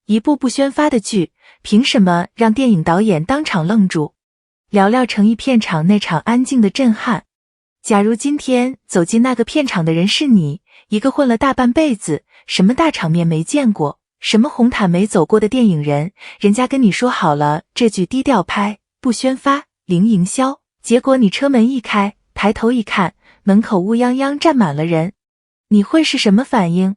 一部不宣发的剧，凭什么让电影导演当场愣住？聊聊诚意片场那场安静的震撼。假如今天走进那个片场的人是你，一个混了大半辈子，什么大场面没见过，什么红毯没走过的电影人，人家跟你说好了这剧低调拍，不宣发，零营销，结果你车门一开，抬头一看，门口乌泱泱站满了人，你会是什么反应？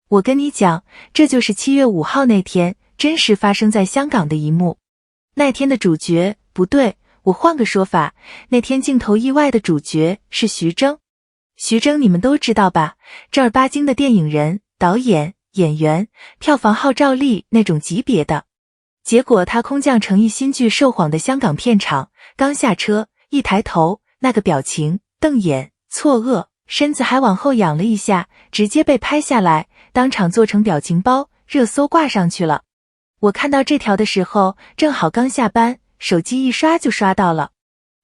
我跟你讲，这就是7月5号那天真实发生在香港的一幕。那天的主角，不对，我换个说法，那天镜头意外的主角是徐峥。徐峥你们都知道吧，正儿八经的电影人、导演、演员，票房号召力那种级别的。结果他空降诚意新剧《受谎》的香港片场，刚下车，一抬头，那个表情，瞪眼，错愕，身子还往后仰了一下，直接被拍下来，当场做成表情包，热搜挂上去了。我看到这条的时候，正好刚下班，手机一刷就刷到了。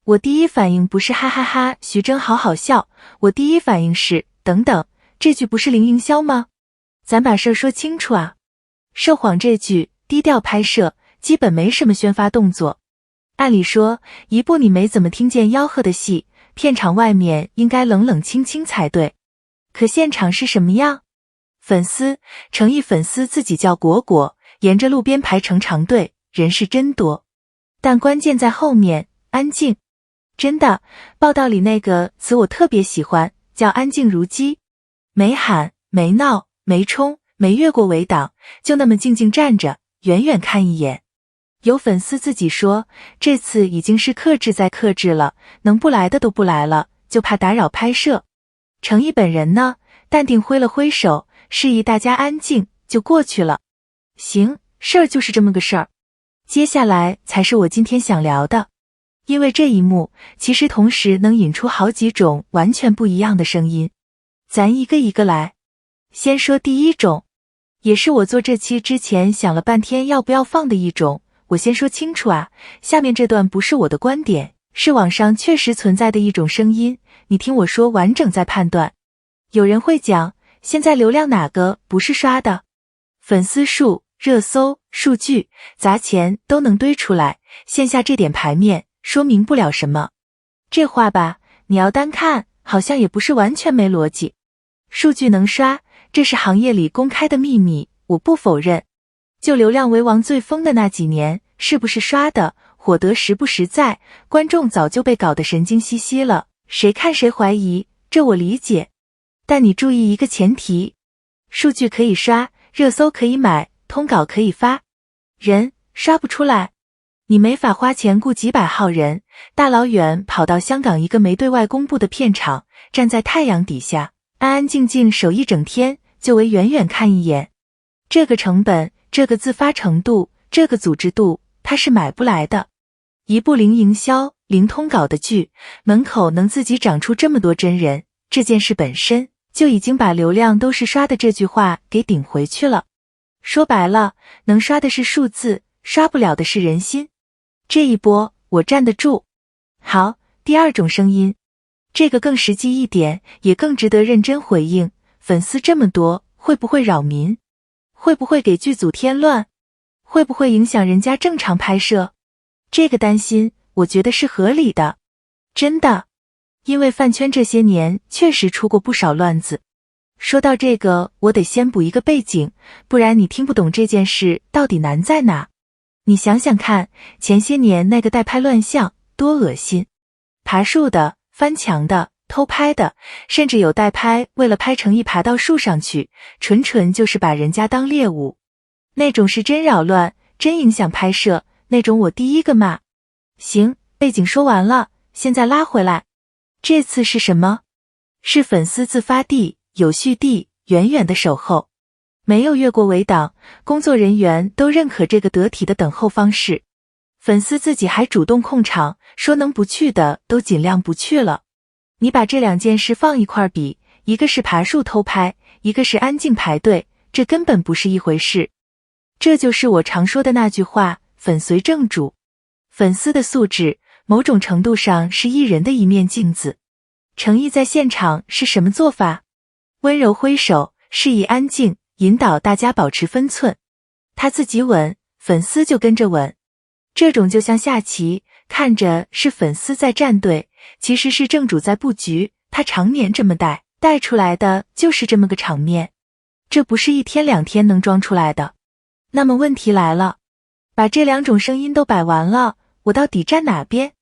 我第一反应不是哈哈哈，徐峥好好笑，我第一反应是，等等，这剧不是零营销吗？咱把事儿说清楚啊。受谎这剧低调拍摄，基本没什么宣发动作。按理说，一部你没怎么听见吆喝的戏，片场外面应该冷冷清清才对。可现场是什么样？诚意粉丝自己叫果果，沿着路边排成长队，人是真多。但关键在后面，安静。真的，报道里那个词我特别喜欢，叫安静如鸡。没喊，没闹，没冲，没越过围挡，就那么静静站着，远远看一眼。有粉丝自己说，这次已经是克制再克制了，能不来的都不来了，就怕打扰拍摄。诚意本人呢，淡定挥了挥手，示意大家安静，就过去了。行，事儿就是这么个事儿。接下来才是我今天想聊的，因为这一幕其实同时能引出好几种完全不一样的声音。咱一个一个来。先说第一种，也是我做这期之前想了半天要不要放的一种。我先说清楚啊，下面这段不是我的观点，是网上确实存在的一种声音，你听我说完整再判断。有人会讲，现在流量哪个不是刷的？粉丝数、热搜、数据、砸钱都能堆出来，线下这点牌面说明不了什么。这话吧，你要单看，好像也不是完全没逻辑。数据能刷，这是行业里公开的秘密，我不否认。就流量为王最疯的那几年，是不是刷的，火得实不实在，观众早就被搞得神经兮兮了，谁看谁怀疑，这我理解。但你注意一个前提，数据可以刷，热搜可以买，通稿可以发，人刷不出来。你没法花钱雇几百号人，大老远跑到香港一个没对外公布的片场，站在太阳底下，安安静静守一整天，就为远远看一眼。这个成本，这个自发程度，这个组织度，它是买不来的。一部零营销、零通稿的剧，门口能自己长出这么多真人，这件事本身就已经把流量都是刷的这句话给顶回去了。说白了，能刷的是数字，刷不了的是人心。这一波我站得住。好，第二种声音，这个更实际一点，也更值得认真回应。粉丝这么多，会不会扰民？会不会给剧组添乱？会不会影响人家正常拍摄？这个担心，我觉得是合理的。真的，因为饭圈这些年确实出过不少乱子。说到这个，我得先补一个背景，不然你听不懂这件事到底难在哪。你想想看，前些年那个代拍乱象多恶心，爬树的、翻墙的、偷拍的，甚至有代拍为了拍诚意爬到树上去，纯就是把人家当猎物。那种是真扰乱，真影响拍摄，那种我第一个骂。行，背景说完了，现在拉回来。这次是什么？是粉丝自发地、有序地、远远的守候。没有越过围挡，工作人员都认可这个得体的等候方式。粉丝自己还主动控场，说能不去的都尽量不去了。你把这两件事放一块比，一个是爬树偷拍，一个是安静排队，这根本不是一回事。这就是我常说的那句话，粉随正主。粉丝的素质，某种程度上是艺人的一面镜子。诚意在现场是什么做法？温柔挥手，示意安静，引导大家保持分寸。他自己稳，粉丝就跟着稳。这种就像下棋，看着是粉丝在站队，其实是正主在布局，他常年这么带出来的就是这么个场面，这不是一天两天能装出来的。那么问题来了，把这两种声音都摆完了，我到底站哪边？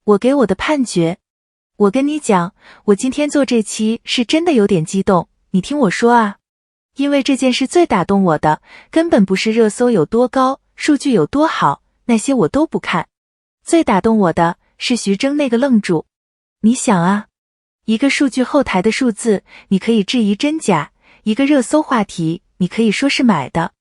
我给我的判决。我跟你讲，我今天做这期是真的有点激动，你听我说啊。因为这件事最打动我的，根本不是热搜有多高，数据有多好，那些我都不看。最打动我的是徐峥那个愣住。你想啊，一个数据后台的数字，你可以质疑真假；一个热搜话题，你可以说是买的。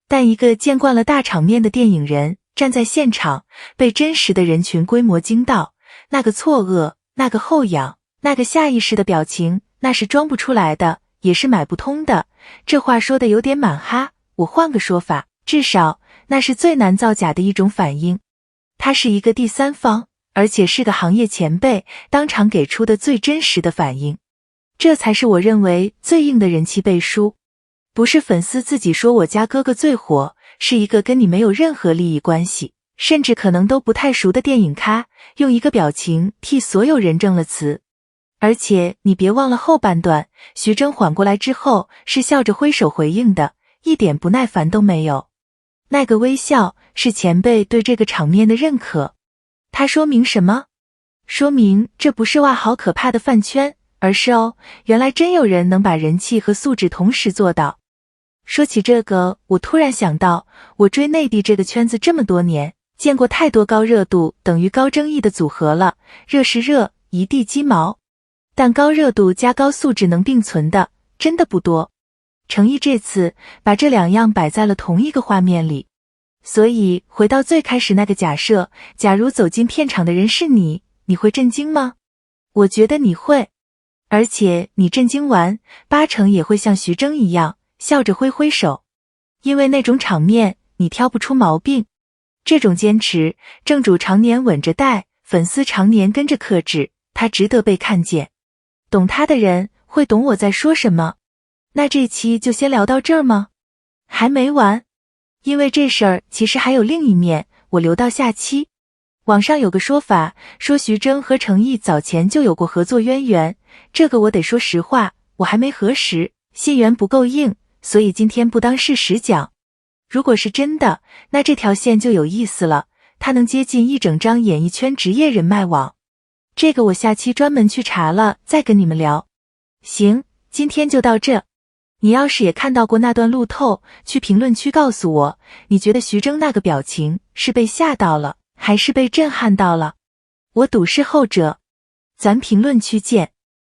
但一个见惯了大场面的电影人，站在现场，被真实的人群规模惊到，那个错愕，那个后仰，那个下意识的表情，那是装不出来的，也是买不通的。这话说的有点满哈，我换个说法，至少那是最难造假的一种反应。他是一个第三方，而且是个行业前辈，当场给出的最真实的反应。这才是我认为最硬的人气背书。不是粉丝自己说我家哥哥最火，是一个跟你没有任何利益关系，甚至可能都不太熟的电影咖，用一个表情替所有人证了词。而且你别忘了后半段，徐峥缓过来之后是笑着挥手回应的，一点不耐烦都没有。那个微笑是前辈对这个场面的认可。它说明什么？说明这不是哇好可怕的饭圈，而是原来真有人能把人气和素质同时做到。说起这个，我突然想到，我追内地这个圈子这么多年，见过太多高热度等于高争议的组合了，热是热，一地鸡毛。但高热度加高素质能并存的，真的不多。程毅这次把这两样摆在了同一个画面里。所以回到最开始那个假设，假如走进片场的人是你，你会震惊吗？我觉得你会。而且你震惊完，8成也会像徐峥一样，笑着挥挥手。因为那种场面，你挑不出毛病。这种坚持，正主常年稳着带，粉丝常年跟着克制，他值得被看见。懂他的人会懂我在说什么。那这期就先聊到这儿吗？还没完，因为这事儿其实还有另一面，我留到下期。网上有个说法，说徐峥和程毅早前就有过合作渊源，这个我得说实话，我还没核实，信源不够硬，所以今天不当事实讲。如果是真的，那这条线就有意思了，它能接近一整张演艺圈职业人脉网。这个我下期专门去查了，再跟你们聊。行，今天就到这。你要是也看到过那段路透，去评论区告诉我，你觉得徐峥那个表情是被吓到了，还是被震撼到了？我赌是后者。咱评论区见。